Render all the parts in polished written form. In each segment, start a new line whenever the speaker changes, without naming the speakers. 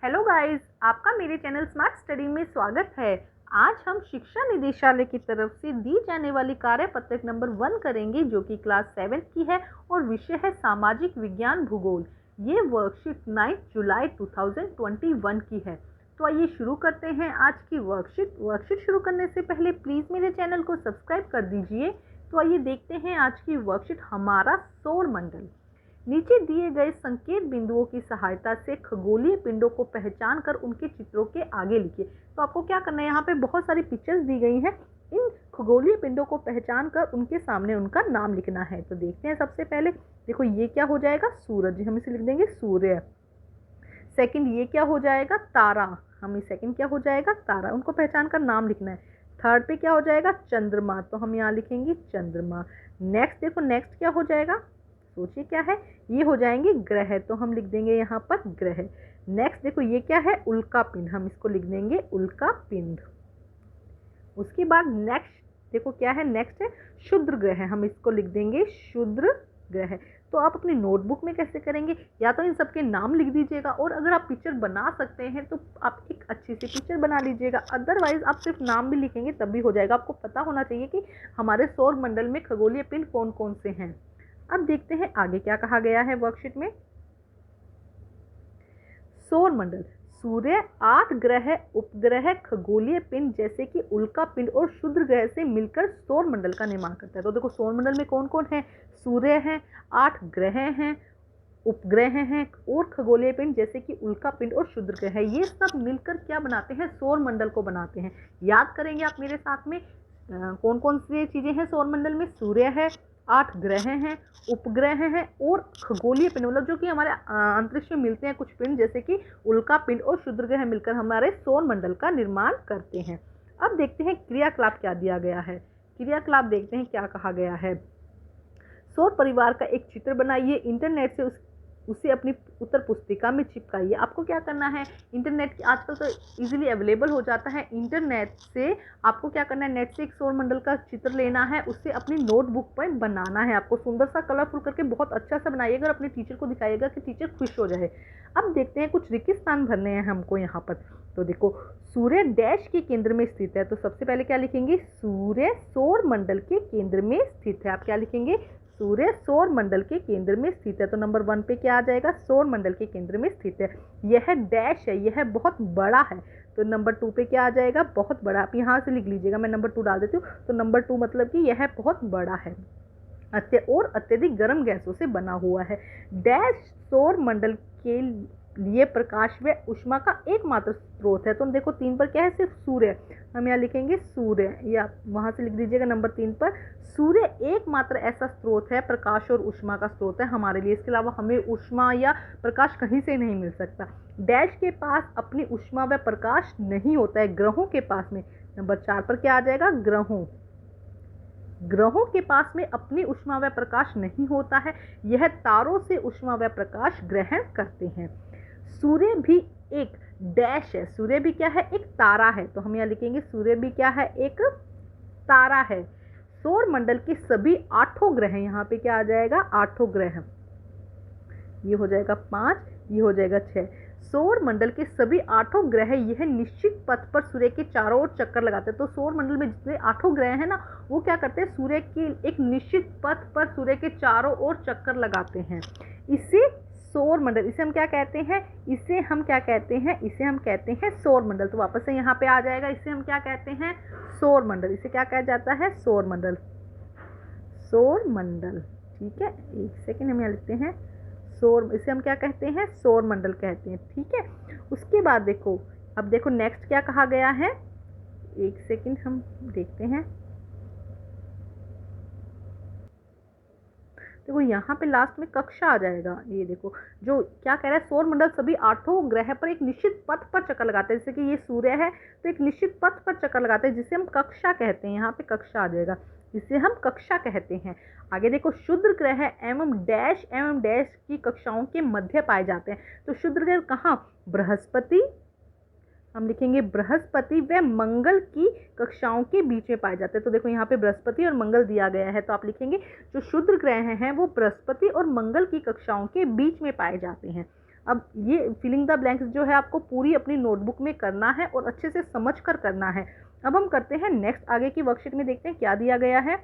Hello guys, आपका मेरे channel smart study में स्वागत है। आज हम शिक्षा निदेशालय की तरफ से दी जाने वाली कार्यपत्रक नंबर 1 करेंगे, जो कि क्लास 7 की है और विषय है सामाजिक विज्ञान भूगोल। ये वर्कशीट 9 जुलाई 2021 की है। तो आइए शुरू करते हैं आज की वर्कशीट शुरू करने से पहले प्लीज़ मेरे चैनल को सब्सक्राइब कर दीजिए। तो आइए देखते हैं आज की वर्कशीट हमारा सौर मंडल। नीचे दिए गए संकेत बिंदुओं की सहायता से खगोलीय पिंडों को पहचान कर उनके चित्रों के आगे लिखिए। तो आपको क्या करना है, यहाँ पे बहुत सारी पिक्चर्स दी गई हैं। इन खगोलीय पिंडों को पहचान कर उनके सामने उनका नाम लिखना है। तो देखते हैं, सबसे पहले देखो ये क्या हो जाएगा, सूरज, हम इसे लिख देंगे सूर्य। सेकंड ये क्या हो जाएगा, तारा, हम सेकंड क्या हो जाएगा, तारा, उनको पहचान कर नाम लिखना है। थर्ड पे क्या हो जाएगा, चंद्रमा, तो हम यहाँ लिखेंगे चंद्रमा। नेक्स्ट देखो, नेक्स्ट क्या हो जाएगा, सोचिए क्या है, ये हो जाएंगे ग्रह, तो हम लिख देंगे यहाँ पर ग्रह। नेक्स्ट देखो ये क्या है, उल्का पिंड, हम इसको लिख देंगे उल्का पिंड। उसके बाद नेक्स्ट देखो क्या है, नेक्स्ट है क्षुद्र ग्रह, हम इसको लिख देंगे क्षुद्र ग्रह। तो आप अपनी नोटबुक में कैसे करेंगे, या तो इन सबके नाम लिख दीजिएगा, और अगर आप पिक्चर बना सकते हैं तो आप एक अच्छी सी पिक्चर बना लीजिएगा। अदरवाइज आप सिर्फ नाम भी लिखेंगे तब भी हो जाएगा। आपको पता होना चाहिए कि हमारे सौर मंडल में खगोलीय पिंड कौन कौन से हैं। अब देखते हैं आगे क्या कहा गया है वर्कशीट में। सौर मंडल, सूर्य, 8 ग्रह, उपग्रह, खगोलीय पिंड जैसे कि उल्का पिंड और क्षुद्र ग्रह से मिलकर सौर मंडल का निर्माण करता है। तो देखो सौर मंडल में कौन कौन है, सूर्य है, 8 ग्रह हैं, उपग्रह हैं और खगोलीय पिंड जैसे कि उल्का पिंड और क्षुद्र ग्रह है। ये सब मिलकर क्या बनाते हैं, सौर मंडल को बनाते हैं। याद करेंगे आप मेरे साथ में, कौन कौन सी चीजें हैं सौर मंडल में, सूर्य है, 8 ग्रह हैं, उपग्रह हैं और खगोलीय पिंड, मतलब जो कि हमारे अंतरिक्ष में मिलते हैं कुछ पिंड, जैसे कि उल्का पिंड और क्षुद्र ग्रह मिलकर हमारे सौर मंडल का निर्माण करते हैं। अब देखते हैं क्रियाकलाप क्या दिया गया है। क्रियाकलाप देखते हैं क्या कहा गया है। सौर परिवार का एक चित्र बनाइए, इंटरनेट से उसे अपनी उत्तर पुस्तिका में चिपकाइए। आपको क्या करना है, इंटरनेट की आजकल तो इजीली अवेलेबल हो जाता है, इंटरनेट से आपको क्या करना है, नेट से एक सौर मंडल का चित्र लेना है, उससे अपनी नोटबुक पर बनाना है। आपको सुंदर सा कलरफुल करके बहुत अच्छा सा बनाइएगा और अपने टीचर को दिखाइएगा कि टीचर खुश हो जाए। अब देखते हैं, कुछ रिक्त स्थान भरने हैं हमको यहाँ पर। तो देखो सूर्य डैश के केंद्र में स्थित है, तो सबसे पहले क्या लिखेंगे, सूर्य सौर मंडल के केंद्र में स्थित है। आप क्या लिखेंगे, सूर्य सौर मंडल के केंद्र में स्थित है। तो नंबर 1 पे क्या आ जाएगा, सौर मंडल के केंद्र में स्थित है। यह डैश है, यह बहुत बड़ा है। तो नंबर 2 पे क्या आ जाएगा, बहुत बड़ा। आप यहाँ से लिख लीजिएगा, मैं नंबर 2 डाल देती हूँ। तो नंबर 2 मतलब कि यह बहुत बड़ा है और अत्यधिक गर्म गैसों से बना हुआ है। डैश सौर मंडल के लिए प्रकाश व ऊष्मा का एकमात्र स्रोत है। तो देखो 3 पर क्या है, सिर्फ सूर्य, हम यहाँ लिखेंगे सूर्य, या वहां से लिख दीजिएगा नंबर 3 पर, सूर्य एकमात्र ऐसा स्रोत है, प्रकाश और ऊष्मा का स्रोत है हमारे लिए। इसके अलावा हमें ऊष्मा या प्रकाश कहीं से नहीं मिल सकता। डैश के पास अपनी ऊष्मा व प्रकाश नहीं होता है, ग्रहों के पास में। नंबर 4 पर क्या आ जाएगा, ग्रहों के पास में अपनी ऊष्मा व प्रकाश नहीं होता है, यह तारों से ऊष्मा व प्रकाश ग्रहण करते हैं। सूर्य भी एक डैश है, सूर्य भी क्या है, एक तारा है। तो हम यहाँ लिखेंगे सूर्य भी क्या है, एक तारा है। सौर मंडल के सभी 8 ग्रह, यहाँ पे क्या आ जाएगा, 8 ग्रह, ये हो जाएगा 5, ये हो जाएगा 6। सौर मंडल के सभी 8 ग्रह यह निश्चित पथ पर सूर्य के चारों ओर चक्कर लगाते हैं। तो सौर मंडल में जितने 8 ग्रह हैं ना, वो क्या करते हैं, सूर्य के एक निश्चित पथ पर सूर्य के चारों ओर चक्कर लगाते हैं। इसे सौर मंडल, इसे हम क्या कहते हैं, इसे हम क्या कहते हैं, इसे हम कहते हैं सौर मंडल। तो वापस से यहाँ पे आ जाएगा, इसे हम क्या कहते हैं, सौर मंडल। इसे क्या कहा जाता है, सौर मंडल, सौर मंडल। ठीक है, एक सेकेंड, हम यहाँ लिखते हैं सौर, इसे हम क्या कहते हैं, सौर मंडल कहते हैं। ठीक है, उसके बाद देखो, अब देखो नेक्स्ट क्या कहा गया है, एक सेकेंड हम देखते हैं। देखो यहाँ पे लास्ट में कक्षा आ जाएगा। ये देखो जो क्या कह रहा है, सौर मंडल सभी 8 ग्रह पर एक निश्चित पथ पर चक्कर लगाते हैं। जैसे कि ये सूर्य है तो एक निश्चित पथ पर चक्कर लगाते हैं, जिसे हम कक्षा कहते हैं। यहाँ पे कक्षा आ जाएगा, इसे हम कक्षा कहते हैं। आगे देखो क्षुद्र ग्रह एवं डैश की कक्षाओं के मध्य पाए जाते हैं। तो क्षुद्र ग्रह कहाँ, बृहस्पति, हम लिखेंगे बृहस्पति व मंगल की कक्षाओं के बीच में पाए जाते हैं। तो देखो यहाँ पे बृहस्पति और मंगल दिया गया है, तो आप लिखेंगे जो क्षुद्र ग्रह हैं वो बृहस्पति और मंगल की कक्षाओं के बीच में पाए जाते हैं। अब ये फिलिंग द ब्लैंक्स जो है आपको पूरी अपनी नोटबुक में करना है और अच्छे से समझ कर करना है। अब हम करते हैं नेक्स्ट, आगे की वर्कशीट में देखते हैं क्या दिया गया है।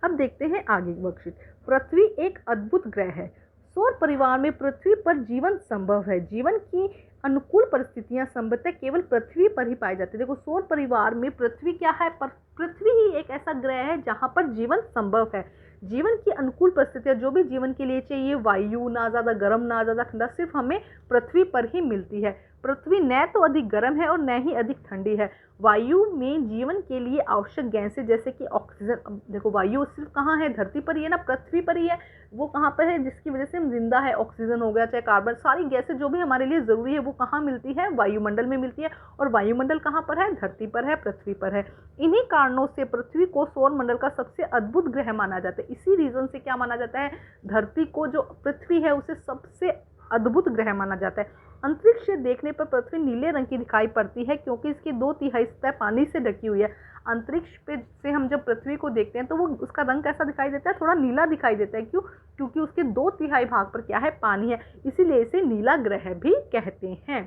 अब देखते हैं आगे की वर्कशीट। पृथ्वी एक अद्भुत ग्रह है। सौर परिवार में पृथ्वी पर जीवन संभव है। जीवन की अनुकूल परिस्थितियां संभवतः केवल पृथ्वी पर ही पाई जाती है। देखो सौर परिवार में पृथ्वी क्या है, पृथ्वी ही एक ऐसा ग्रह है जहां पर जीवन संभव है। जीवन की अनुकूल परिस्थितियां जो भी जीवन के लिए चाहिए, वायु ना ज़्यादा गर्म ना ज़्यादा ठंडा, सिर्फ हमें पृथ्वी पर ही मिलती है। पृथ्वी न तो अधिक गर्म है और न ही अधिक ठंडी है। वायु में जीवन के लिए आवश्यक गैसें जैसे कि ऑक्सीजन, अब देखो वायु सिर्फ कहाँ है, धरती पर ही है ना, पृथ्वी पर ही है। वो कहाँ पर है जिसकी वजह से हम जिंदा है, ऑक्सीजन हो गया चाहे कार्बन, सारी गैसें जो भी हमारे लिए ज़रूरी है वो कहाँ मिलती है, वायुमंडल में मिलती है। और वायुमंडल कहाँ पर है, धरती पर है, पृथ्वी पर है। इन्हीं कारणों से पृथ्वी को सौर मंडल का सबसे अद्भुत ग्रह माना जाता है। इसी रीजन से क्या माना जाता है, धरती को जो पृथ्वी है उसे सबसे अद्भुत ग्रह माना जाता है। अंतरिक्ष से देखने पर पृथ्वी नीले रंग की दिखाई पड़ती है क्योंकि इसकी 2/3 सतह पानी से ढकी हुई है। अंतरिक्ष पे से हम जब पृथ्वी को देखते हैं तो वो उसका रंग कैसा दिखाई देता है, थोड़ा नीला दिखाई देता है। क्यों, क्योंकि उसके 2/3 भाग पर क्या है, पानी है, इसीलिए इसे नीला ग्रह भी कहते हैं।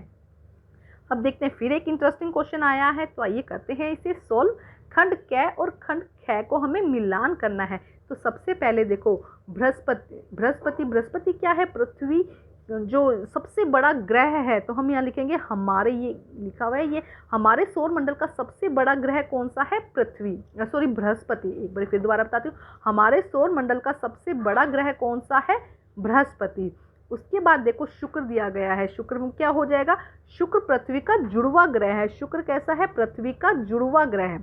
अब देखते हैं फिर एक इंटरेस्टिंग क्वेश्चन आया है, तो आइए करते हैं इसे सोल्व। खंड क और खंड ख को हमें मिलान करना है। तो सबसे पहले देखो बृहस्पति क्या है, पृथ्वी जो सबसे बड़ा ग्रह है, तो हम यहाँ लिखेंगे हमारे, ये लिखा हुआ है, ये हमारे सौर मंडल का सबसे बड़ा ग्रह कौन सा है, पृथ्वी, सॉरी बृहस्पति। एक बार फिर दोबारा बताती हूँ, हमारे सौर मंडल का सबसे बड़ा ग्रह कौन सा है, बृहस्पति। उसके बाद देखो शुक्र दिया गया है। शुक्र में क्या हो जाएगा, शुक्र पृथ्वी का जुड़वा ग्रह है। शुक्र कैसा है, पृथ्वी का जुड़वा ग्रह है।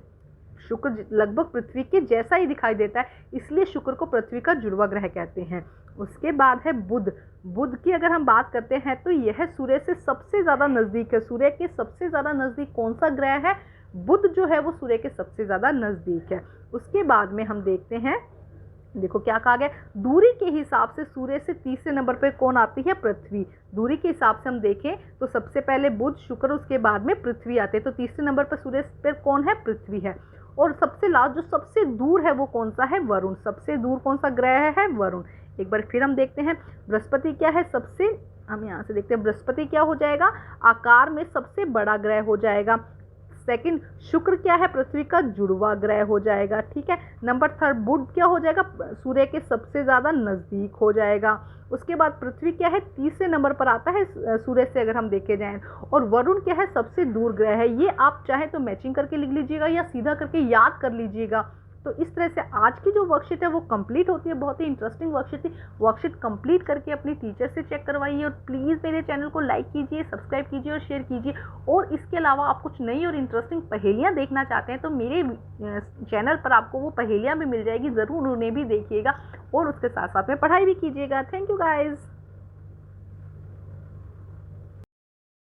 शुक्र लगभग पृथ्वी के जैसा ही दिखाई देता है, इसलिए शुक्र को पृथ्वी का जुड़वा ग्रह कहते हैं। उसके बाद है बुध। बुध की अगर हम बात करते हैं तो यह सूर्य से सबसे ज़्यादा नज़दीक है। सूर्य के सबसे ज़्यादा नज़दीक कौन सा ग्रह है, बुध जो है वो सूर्य के सबसे ज़्यादा नज़दीक है। उसके बाद में हम देखते हैं, देखो क्या कहा गया, दूरी के हिसाब से सूर्य से तीसरे नंबर पर कौन आती है, पृथ्वी। दूरी के हिसाब से हम देखें तो सबसे पहले बुध, शुक्र, उसके बाद में पृथ्वी आते हैं। तो तीसरे नंबर पर सूर्य पर कौन है, पृथ्वी है। और सबसे लास्ट जो सबसे दूर है वो कौन सा है, वरुण। सबसे दूर कौन सा ग्रह है, वरुण। एक बार फिर हम देखते हैं बृहस्पति क्या है, सबसे, हम यहाँ से देखते हैं बृहस्पति क्या हो जाएगा, आकार में सबसे बड़ा ग्रह हो जाएगा। सेकंड, शुक्र क्या है, पृथ्वी का जुड़वा ग्रह हो जाएगा, ठीक है। नंबर थर्ड, बुध क्या हो जाएगा, सूर्य के सबसे ज़्यादा नज़दीक हो जाएगा। उसके बाद पृथ्वी क्या है, तीसरे नंबर पर आता है सूर्य से अगर हम देखे जाएं। और वरुण क्या है, सबसे दूर ग्रह है। ये आप चाहे तो मैचिंग करके लिख लीजिएगा या सीधा करके याद कर लीजिएगा। तो इस तरह से आज की जो वर्कशीट है वो कंप्लीट होती है। बहुत ही इंटरेस्टिंग वर्कशीट थी। वर्कशीट कंप्लीट करके अपनी टीचर से चेक करवाइए और प्लीज़ मेरे चैनल को लाइक कीजिए, सब्सक्राइब कीजिए और शेयर कीजिए। और इसके अलावा आप कुछ नई और इंटरेस्टिंग पहेलियाँ देखना चाहते हैं तो मेरे चैनल पर आपको वो पहेलियाँ भी मिल जाएगी, ज़रूर उन्हें भी देखिएगा और उसके साथ साथ में पढ़ाई भी कीजिएगा। Thank you guys.